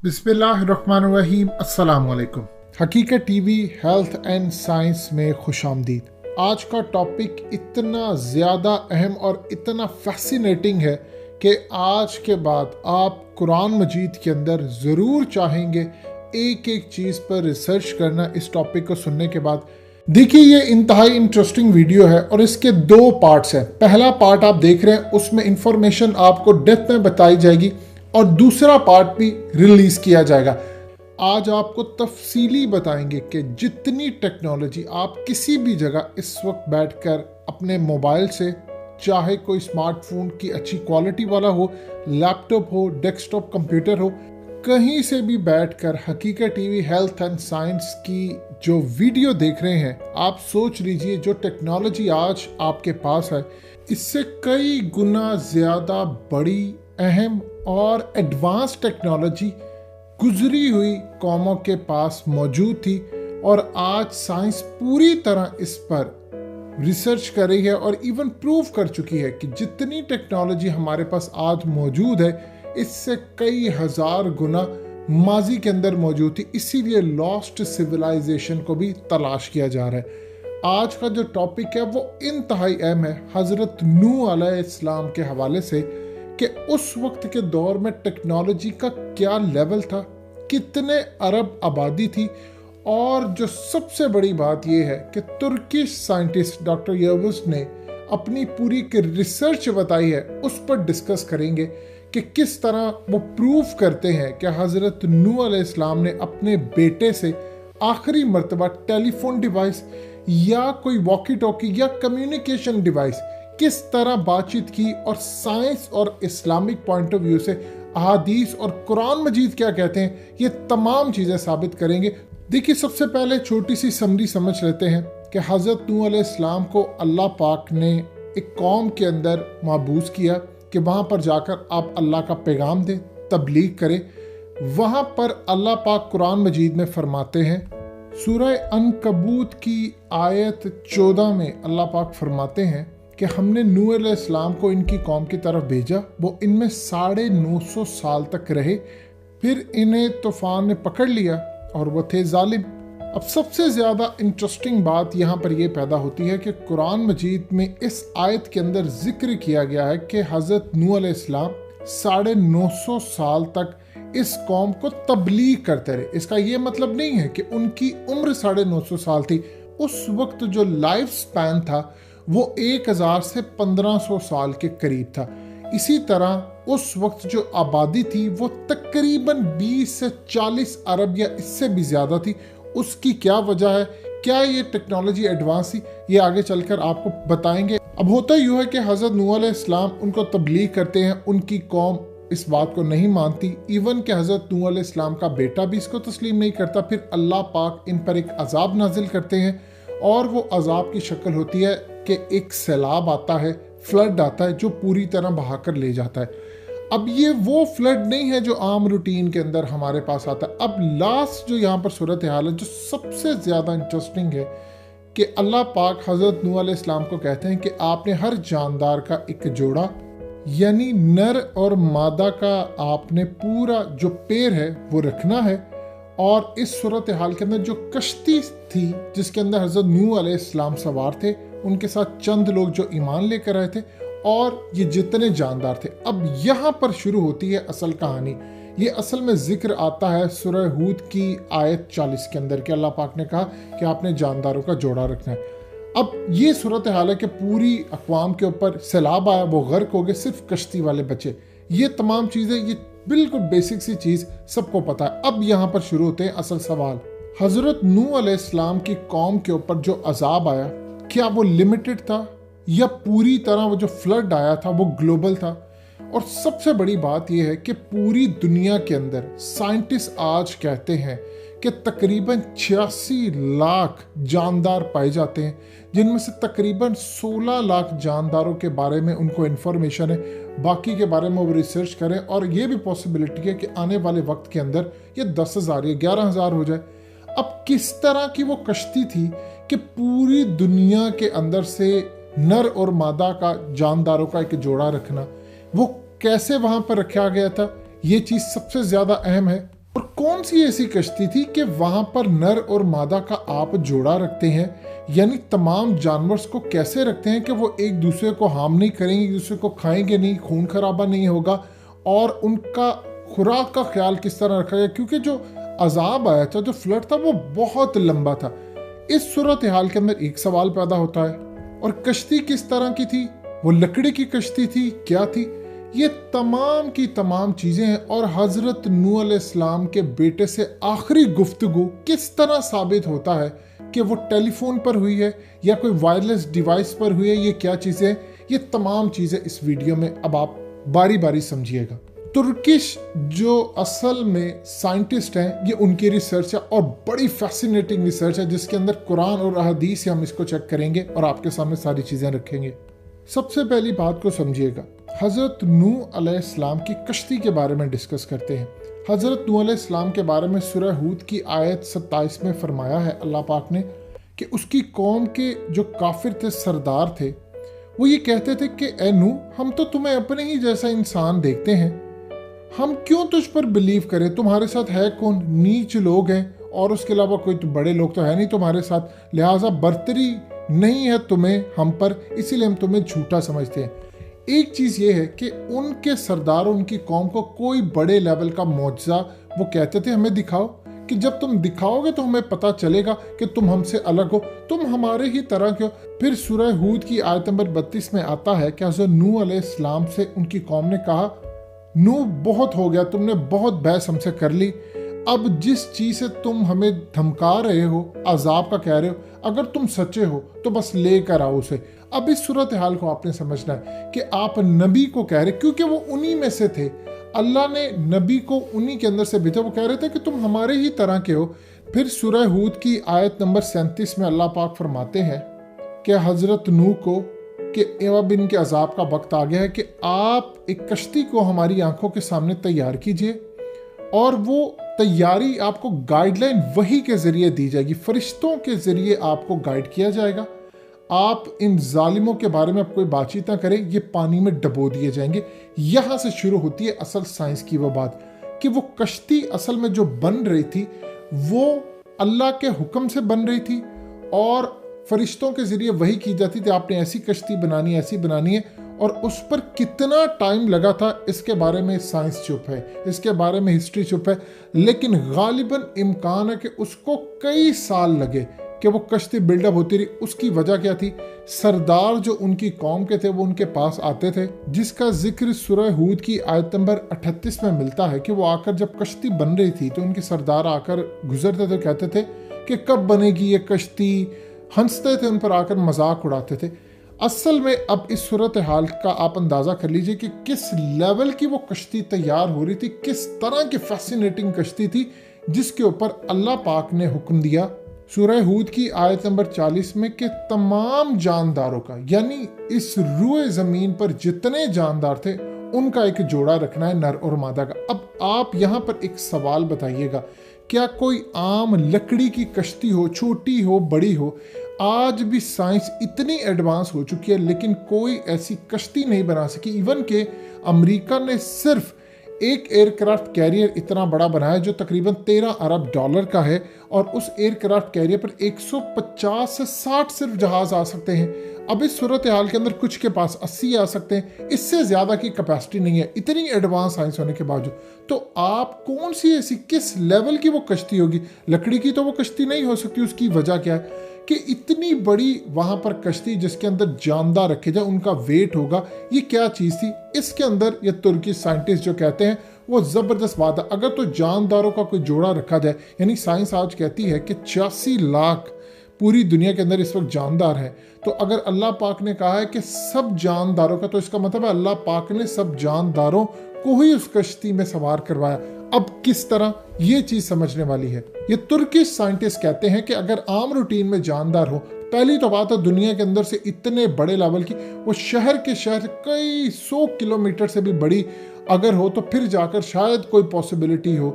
बिस्मिल्लाहिर्रहमानिर्रहीम। अस्सलाम वालेकुम। हकीकत टीवी हेल्थ एंड साइंस में खुश आमदीद। आज का टॉपिक इतना ज़्यादा अहम और इतना फैसिनेटिंग है कि आज के बाद आप कुरान मजीद के अंदर ज़रूर चाहेंगे एक एक चीज़ पर रिसर्च करना। इस टॉपिक को सुनने के बाद देखिए, ये इंतहाई इंटरेस्टिंग वीडियो है और इसके दो पार्ट्स हैं। पहला पार्ट आप देख रहे हैं, उसमें इंफॉर्मेशन आपको डेप्थ में बताई जाएगी और दूसरा पार्ट भी रिलीज किया जाएगा। आज आपको तफसीली बताएंगे कि जितनी टेक्नोलॉजी आप किसी भी जगह इस वक्त बैठकर अपने मोबाइल से, चाहे कोई स्मार्टफोन की अच्छी क्वालिटी वाला हो, लैपटॉप हो, डेस्कटॉप कंप्यूटर हो, कहीं से भी बैठकर हकीकत टीवी हेल्थ एंड साइंस की जो वीडियो देख रहे हैं, आप सोच लीजिए जो टेक्नोलॉजी आज आपके पास है इससे कई गुना ज़्यादा बड़ी, अहम और एडवांस टेक्नोलॉजी गुजरी हुई कौमों के पास मौजूद थी और आज साइंस पूरी तरह इस पर रिसर्च कर रही है और इवन प्रूव कर चुकी है कि जितनी टेक्नोलॉजी हमारे पास आज मौजूद है इससे कई हजार गुना माजी के अंदर मौजूद थी। इसीलिए लॉस्ट सिविलाइजेशन को भी तलाश किया जा रहा है। आज का जो टॉपिक है वो इंतहाई अहम है हज़रत नूह अलैहिस्सलाम के हवाले से कि उस वक्त के दौर में टेक्नोलॉजी का क्या लेवल था, कितने अरब आबादी थी, और जो सबसे बड़ी बात यह है कि तुर्किश साइंटिस्ट डॉक्टर यवस ने अपनी पूरी की रिसर्च बताई है, उस पर डिस्कस करेंगे कि किस तरह वो प्रूफ करते हैं कि हज़रत नूह अलैहिस्सलाम ने अपने बेटे से आखिरी मर्तबा टेलीफोन डिवाइस या कोई वॉकी टॉकी या कम्युनिकेशन डिवाइस किस तरह बातचीत की, और साइंस और इस्लामिक पॉइंट ऑफ व्यू से अहादीस और कुरान मजीद क्या कहते हैं, ये तमाम चीज़ें साबित करेंगे। देखिए, सबसे पहले छोटी सी समरी समझ लेते हैं कि हज़रत नूह अलैहिस्सलाम को अल्लाह पाक ने एक कौम के अंदर माबूस किया कि वहाँ पर जाकर आप अल्लाह का पैगाम दें, तबलीग करें। वहाँ पर अल्लाह पाक कुरान मजीद में फरमाते हैं, सूरह अनकबूत की आयत 14 में अल्लाह पाक फरमाते हैं कि हमने नूह अलैहिस्सलाम को इनकी कौम की तरफ भेजा, वो इनमें 950 साल तक रहे, फिर इन्हें तूफान ने पकड़ लिया और वो थे जालिम। अब सबसे ज़्यादा इंटरेस्टिंग बात यहाँ पर यह पैदा होती है कि कुरान मजीद में इस आयत के अंदर जिक्र किया गया है कि हज़रत नूह अलैहिस्सलाम 950 साल तक इस कौम को तबलीग करते रहे। इसका ये मतलब नहीं है कि उनकी उम्र 950 साल थी। उस वक्त जो लाइफ स्पैन था वो 1000 से 1500 साल के करीब था। इसी तरह उस वक्त जो आबादी थी वो तकरीबन 20 से 40 अरब या इससे भी ज़्यादा थी। उसकी क्या वजह है, क्या ये टेक्नोलॉजी एडवांस थी, ये आगे चलकर आपको बताएंगे। अब होता यूँ है कि हज़रत नूह अलैहिस्सलाम उनको तबलीग करते हैं, उनकी कौम इस बात को नहीं मानती। इवन कि हज़रत नूह अलैहिस्सलाम का बेटा भी इसको तस्लीम नहीं करता। फिर अल्लाह पाक इन पर एक अजाब नाजिल करते हैं और वो अजाब की शक्ल होती है कि एक सैलाब आता है, फ्लड आता है जो पूरी तरह बहाकर ले जाता है। अब ये वो फ्लड नहीं है जो आम रूटीन के अंदर हमारे पास आता है। अब लास्ट जो यहाँ पर सूरत हाल है जो सबसे ज़्यादा इंटरेस्टिंग है कि अल्लाह पाक हज़रत नूह अलैहिस्सलाम को कहते हैं कि आपने हर जानदार का एक जोड़ा, यानी नर और मादा का आपने पूरा जो पेड़ है वो रखना है। और इस सूरत हाल के अंदर जो कश्ती थी जिसके अंदर हज़रत नूह अलैहिस्सलाम सवार थे, उनके साथ चंद लोग जो ईमान लेकर आए थे और ये जितने जानदार थे। अब यहाँ पर शुरू होती है असल कहानी। ये असल में जिक्र आता है सूरह हूद की आयत 40 के अंदर कि अल्लाह पाक ने कहा कि आपने जानदारों का जोड़ा रखना है। अब ये सूरत हाल है कि पूरी अक़वाम के ऊपर सैलाब आया, वो गर्क हो गए, सिर्फ कश्ती वाले बचे। ये तमाम चीज़ें, ये बिल्कुल बेसिक सी चीज़ सबको पता है। अब यहाँ पर शुरू होते हैं असल सवाल। हज़रत नूह अलैहिस्सलाम की कौम के ऊपर जो अजाब आया, क्या वो लिमिटेड था या पूरी तरह वो जो फ्लड आया था वो ग्लोबल था? और सबसे बड़ी बात यह है कि पूरी दुनिया के अंदर साइंटिस्ट आज कहते हैं कि तकरीबन 86 लाख जानदार पाए जाते हैं, जिनमें से तकरीबन 16 लाख जानदारों के बारे में उनको इन्फॉर्मेशन है। बाकी के बारे में वो रिसर्च करें और ये भी पॉसिबिलिटी है कि आने वाले वक्त के अंदर ये 10,000 या 11,000 हो जाए। अब किस तरह की वो कश्ती थी कि पूरी दुनिया के अंदर से नर और मादा का जानदारों का एक जोड़ा रखना, वो कैसे वहां पर रखा गया था, ये चीज सबसे ज्यादा अहम है। और कौन सी ऐसी कश्ती थी कि वहां पर नर और मादा का आप जोड़ा रखते हैं, यानी तमाम जानवर्स को कैसे रखते हैं कि वो एक दूसरे को हार्म नहीं करेंगे, एक दूसरे को खाएंगे नहीं, खून खराबा नहीं होगा, और उनका खुराक का ख्याल किस तरह रखा गया, क्योंकि जो अजाब आया था, जो फ्लड था, वो बहुत लंबा था। इस सूरत हाल के अंदर एक सवाल पैदा होता है, और कश्ती किस तरह की थी, वो लकड़ी की कश्ती थी, क्या थी, ये तमाम की तमाम चीजें हैं। और हजरत नूह अलैहिस्सलाम के बेटे से आखिरी गुफ्तगू किस तरह साबित होता है कि वो टेलीफोन पर हुई है या कोई वायरलेस डिवाइस पर हुई है, ये क्या चीजें हैं, ये तमाम चीजें इस वीडियो में अब आप बारी बारी समझिएगा। तुर्किश जो असल में साइंटिस्ट हैं, ये उनकी रिसर्च है और बड़ी फैसिनेटिंग रिसर्च है, जिसके अंदर कुरान और अहदीस से हम इसको चेक करेंगे और आपके सामने सारी चीजें रखेंगे। सबसे पहली बात को समझिएगा, हजरत नूह अलैहिस्सलाम की कश्ती के बारे में डिस्कस करते हैं। हजरत नूह अलैहिस्सलाम के बारे में सूरह हूद की आयत 27 में फरमाया है अल्लाह पाक ने कि उसकी कौम के जो काफिर थे, सरदार थे, वो ये कहते थे कि ए नूह, हम तो तुम्हें अपने ही जैसा इंसान देखते हैं, हम क्यों तुझ पर बिलीव करें, तुम्हारे साथ है कौन, नीच लोग हैं और उसके अलावा कोई तो बड़े लोग तो है नहीं तुम्हारे साथ, लिहाजा बर्तरी नहीं है तुम्हें हम पर, इसीलिए हम तुम्हें झूठा समझते हैं। एक चीज़ ये है कि उनके सरदारों, उनकी कौम को कोई बड़े लेवल का मौजज़ा वो कहते थे हमें दिखाओ, कि जब तुम दिखाओगे तो हमें पता चलेगा कि तुम हमसे अलग हो, तुम हमारे ही तरह के हो। फिर सूरह हूद की आयत नंबर 32 में आता है कि हज़रत नूह अलैहिस्सलाम से उनकी कौम ने कहा, नूह बहुत हो गया, तुमने बहुत बहस हमसे कर ली, अब जिस चीज़ से तुम हमें धमका रहे हो, अजाब का कह रहे हो, अगर तुम सच्चे हो तो बस लेकर आओ उसे। अब इस सूरत हाल को आपने समझना है कि आप नबी को कह रहे, क्योंकि वो उन्हीं में से थे, अल्लाह ने नबी को उन्हीं के अंदर से भेजा, वो कह रहे थे कि तुम हमारे ही तरह के हो। फिर सूरह हूद की आयत नंबर 37 में अल्लाह पाक फरमाते हैं कि हज़रत नूह को कि अब इनके अजाब का वक्त आ गया है कि आप एक कश्ती को हमारी आंखों के सामने तैयार कीजिए, और वो तैयारी आपको गाइडलाइन वही के जरिए दी जाएगी, फरिश्तों के जरिए आपको गाइड किया जाएगा। आप इन जालिमों के बारे में आप कोई बातचीत ना करें, ये पानी में डबो दिए जाएंगे। यहाँ से शुरू होती है असल साइंस की वो बात कि वो कश्ती असल में जो बन रही थी वो अल्लाह के हुक्म से बन रही थी और फरिश्तों के जरिए वही की जाती थी, आपने ऐसी कश्ती बनानी, ऐसी बनानी है। और उस पर कितना टाइम लगा था इसके बारे में साइंस चुप है, इसके बारे में हिस्ट्री चुप है, लेकिन गालिबन इम्कान है कि उसको कई साल लगे कि वो कश्ती बिल्डअप होती रही। उसकी वजह क्या थी, सरदार जो उनकी कौम के थे वो उनके पास आते थे, जिसका जिक्र सूरह हूद की आयत नंबर 38 में मिलता है कि वो आकर जब कश्ती बन रही थी तो उनके सरदार आकर गुजरते थे, कहते थे कि कब बनेगी ये कश्ती, हंसते थे, उन पर आकर मजाक उड़ाते थे। असल में अब इस सूरत हाल का आप अंदाज़ा कर लीजिए कि किस लेवल की वो कश्ती तैयार हो रही थी, किस तरह की फैसिनेटिंग कश्ती थी जिसके ऊपर अल्लाह पाक ने हुक्म दिया सूरह हूद की आयत नंबर 40 में कि तमाम जानदारों का, यानी इस रूए ज़मीन पर जितने जानदार थे उनका एक जोड़ा रखना है, नर और मादा का। अब आप यहाँ पर एक सवाल बताइएगा, क्या कोई आम लकड़ी की कश्ती हो, छोटी हो बड़ी हो, आज भी साइंस इतनी एडवांस हो चुकी है लेकिन कोई ऐसी कश्ती नहीं बना सकी। इवन के अमेरिका ने सिर्फ एक एयरक्राफ्ट कैरियर इतना बड़ा बनाया जो तकरीबन 13 अरब डॉलर का है, और उस एयरक्राफ्ट कैरियर पर 150 से 60 सिर्फ जहाज आ सकते हैं। अब इस सूरत हाल के अंदर कुछ के पास 80 आ सकते हैं, इससे ज़्यादा की कैपेसिटी नहीं है, इतनी एडवांस साइंस होने के बावजूद। तो आप कौन सी ऐसी किस लेवल की वो कश्ती होगी, लकड़ी की तो वो कश्ती नहीं हो सकती। उसकी वजह क्या है कि इतनी बड़ी वहाँ पर कश्ती जिसके अंदर जानदार रखे जाए, उनका वेट होगा, ये क्या चीज़ थी। इसके अंदर ये तुर्की साइंटिस्ट जो कहते हैं वो ज़बरदस्त बात है। अगर तो जानदारों का कोई जोड़ा रखा जाए, यानी साइंस आज कहती है कि 86 लाख पूरी दुनिया के अंदर इस वक्त जानदार हैं, तो अगर अल्लाह पाक ने कहा है कि सब जानदारों का, तो इसका मतलब है अल्लाह पाक ने सब जानदारों को ही उस कश्ती में सवार करवाया। अब किस तरह, ये चीज समझने वाली है। ये तुर्किश साइंटिस्ट कहते हैं कि अगर आम रूटीन में जानदार हो, पहली तो बात है दुनिया के अंदर से इतने बड़े लेवल की, वो शहर के शहर कई 100 किलोमीटर से भी बड़ी अगर हो, तो फिर जाकर शायद कोई पॉसिबिलिटी हो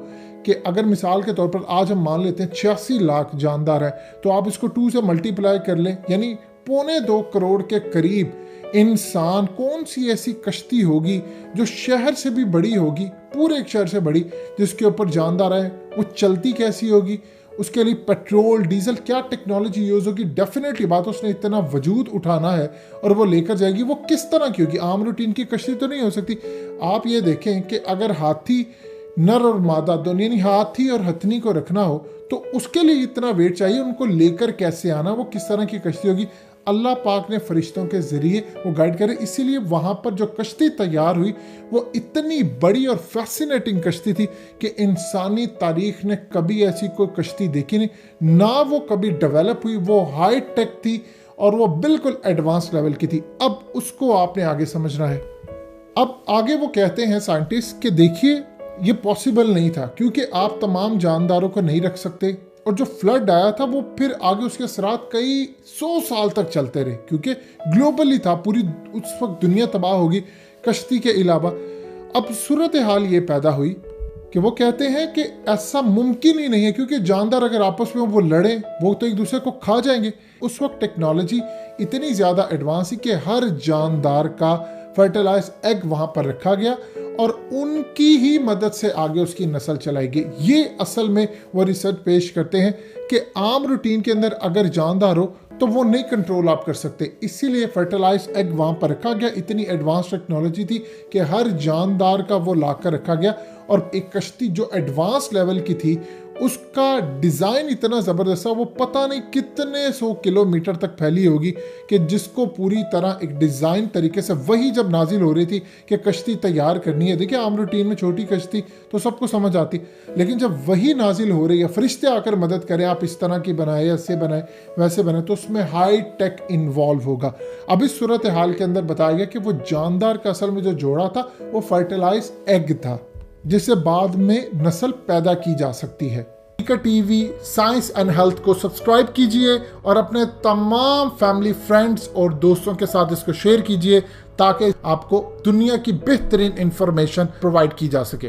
कि अगर मिसाल के तौर पर आज हम मान लेते हैं 86 लाख जानदार है, तो आप इसको 2 से मल्टीप्लाई कर लें, यानी 2.25 करोड़ के करीब इंसान, कौन सी ऐसी कश्ती होगी जो शहर से भी बड़ी होगी, पूरे एक शहर से बड़ी, जिसके ऊपर जानदार है, वो चलती कैसी होगी, उसके लिए पेट्रोल डीजल क्या टेक्नोलॉजी यूज होगी। डेफिनेटली बात, उसने इतना वजूद उठाना है और वो लेकर जाएगी, वो किस तरह की होगी। आम रूटीन की कश्ती तो नहीं हो सकती। आप ये देखें कि अगर हाथी नर और मादा दोनों, यानी हाथी और हथनी को रखना हो तो उसके लिए इतना वेट चाहिए, उनको लेकर कैसे आना, वो किस तरह की कश्ती होगी। अल्लाह पाक ने फरिश्तों के ज़रिए वो गाइड करे। इसीलिए वहाँ पर जो कश्ती तैयार हुई वो इतनी बड़ी और फैसिनेटिंग कश्ती थी कि इंसानी तारीख ने कभी ऐसी कोई कश्ती देखी नहीं, ना वो कभी डेवलप हुई। वो हाई टेक थी और वो बिल्कुल एडवांस लेवल की थी। अब उसको आपने आगे समझना है। अब आगे वो कहते हैं साइंटिस्ट कि देखिए ये पॉसिबल नहीं था, क्योंकि आप तमाम जानदारों को नहीं रख सकते, और जो फ्लड आया था वो फिर आगे उसके असरात कई 100 साल तक चलते रहे, क्योंकि ग्लोबली था, पूरी उस वक्त दुनिया तबाह होगी कश्ती के अलावा। अब सूरत हाल ये पैदा हुई कि वो कहते हैं कि ऐसा मुमकिन ही नहीं है, क्योंकि जानदार अगर आपस में वो लड़े वो तो एक दूसरे को खा जाएंगे। उस वक्त टेक्नोलॉजी इतनी ज़्यादा एडवांस थी कि हर जानदार का फर्टिलाइज एग वहाँ पर रखा गया और उनकी ही मदद से आगे उसकी नस्ल चलाई गई। ये असल में वो रिसर्च पेश करते हैं कि आम रूटीन के अंदर अगर जानदार हो तो वो नहीं कंट्रोल आप कर सकते, इसीलिए फर्टिलाइज एग वहाँ पर रखा गया। इतनी एडवांस टेक्नोलॉजी थी कि हर जानदार का वो लाकर रखा गया, और एक कश्ती जो एडवांस लेवल की थी उसका डिज़ाइन इतना ज़बरदस्त था, वो पता नहीं कितने 100 किलोमीटर तक फैली होगी, कि जिसको पूरी तरह एक डिज़ाइन तरीके से वही जब नाजिल हो रही थी कि कश्ती तैयार करनी है। देखिए आम रूटीन में छोटी कश्ती तो सबको समझ आती, लेकिन जब वही नाजिल हो रही है, फरिश्ते आकर मदद करें, आप इस तरह की बनाए, ऐसे बनाए, वैसे बनाए, तो उसमें हाई टेक इन्वॉल्व होगा। अब इस सूरत हाल के अंदर बताया गया कि वो जानदार का असल में जो जोड़ा था वो फर्टिलाइज एग था, जिससे बाद में नस्ल पैदा की जा सकती है। हकीकत टीवी साइंस एंड हेल्थ को सब्सक्राइब कीजिए और अपने तमाम फैमिली, फ्रेंड्स और दोस्तों के साथ इसको शेयर कीजिए, ताकि आपको दुनिया की बेहतरीन इंफॉर्मेशन प्रोवाइड की जा सके।